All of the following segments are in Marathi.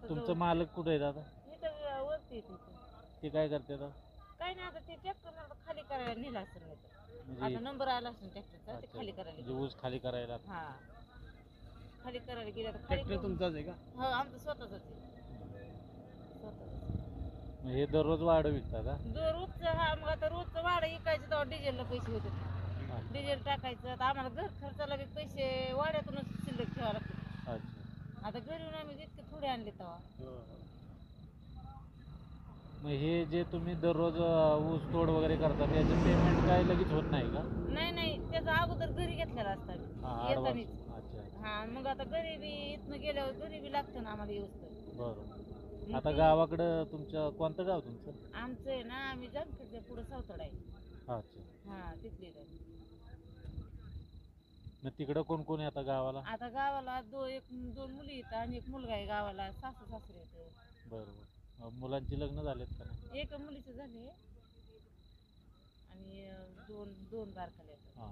तुमचं मालक कुठे आहे दादा? इथं वरती येते ते काय करते आता? काय नाही आता ते ट्रॅक्टर खाली करायला नेला असेल नाही तर. म्हणजे आता नंबर आला असेल ट्रॅक्टरचा ते अच्छा, खाली करायला म्हणजे गेले. ऊस खाली करायला. हा खाली करायला गेले तर खाली ट्रॅक्टर करून- तुमचाच आहे का? हो आमचं स्वतःच आहे स्वतःच. मग हे दररोज वाढ विकता का? रोजचं हा मग आता रोजचं वाडा इकायचं तेव्हा डिझेलला पैसे होते ना. डिझेल टाकायचं आता आम्हाला घर खर्चाला बी पैसे वाड्यातूनच शिल्लक ठेवावं लागते. अच्छा. आता घरी येऊन आम्ही इतके थोडे आणले तेव्हा. मग हे जे तुम्ही दररोज ऊस तोड वगैरे करता त्याचं पेमेंट काय लगेच होत नाही का? नाही नाही त्याचा अगोदर घरी घेतलेला असता हा, येतानीच. अच्छा. हा मग आता घरी बी इथनं गेल्यावर घरी बी लागतं ना आम्हाला व्यवस्थित. बरोबर. आता गावाकडं तुमचं कोणतं गाव तुमचं? आमचं आहे ना आम्ही जामखेडच्या पुढे सावतड आहे. अच्छा. हा तिथली आहे. मग तिकडं कोण कोण आहे आता गावाला? आता गावाला दोन मुली आहेत आणि एक मुलगा आहे गावाला सासू सासरे आहेत. बरोबर. मुलांची लग्न झालेत का नाही? एक मुलीचं झाले आणि दोन बारकाले आहेत. हां.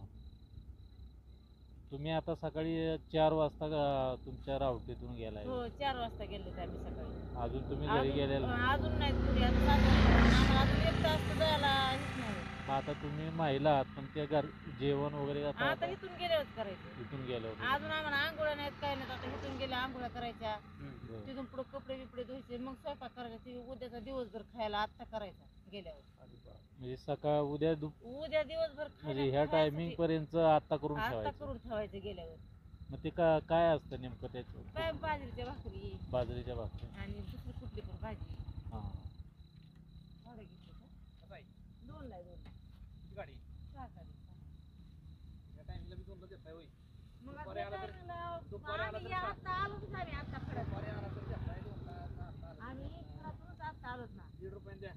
तुम्ही आता सकाळी 4 वाजता तुमच्या रावटीतून गेलाय. हो 4 वाजता गेले होते आम्ही सकाळी. अजून तुम्ही घरी गेलेला? अजून नाही घरी आता 7 वाजता आम्हाला अजून 1 तास तर जायला हेच नाही. मग आता तुम्ही महिला आहात पण ते जेवण वगैरे आता इथून गेल्यावरच करायचं. इथून गेल्यावर अजून आम्हाला आंघोळ्या नाहीत काय नाहीत आता इथून गेल्या आंघोळ्या करायच्या. तिथून पुढे कपडे बिपडे धुवायचे मग स्वयंपाक करायचा ते उद्याचा दिवसभर खायला आत्ता करायचा गेल्यावर. म्हणजे सकाळ उद्या उद्या दिवसभर म्हणजे ह्या टायमिंग पर्यंत आता करून ठेवायचं गेल्यावर. मग ते काय असतं नेमकं त्याचं? काय बाजरीच्या भाकरी बाजरीच्या भाकरी आणि दुसरी कुठली पण भाजी. हां. भाडं घेतलं का? 2 ला 2 गाडी सहकारी. या टाइमला बी 2ला देताय होय? मग दुपारी आला तर- दुपारी आला तर आता आलोच आम्ही आता खरं. दुपारी आला तर देताय 2ला, 6ला. आम्ही खरातूनच आता आलोच ना. 1.5 रुपयाने द्या.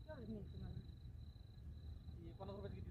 केवढं मिळतं तुम्हाला? 50 रुपयाची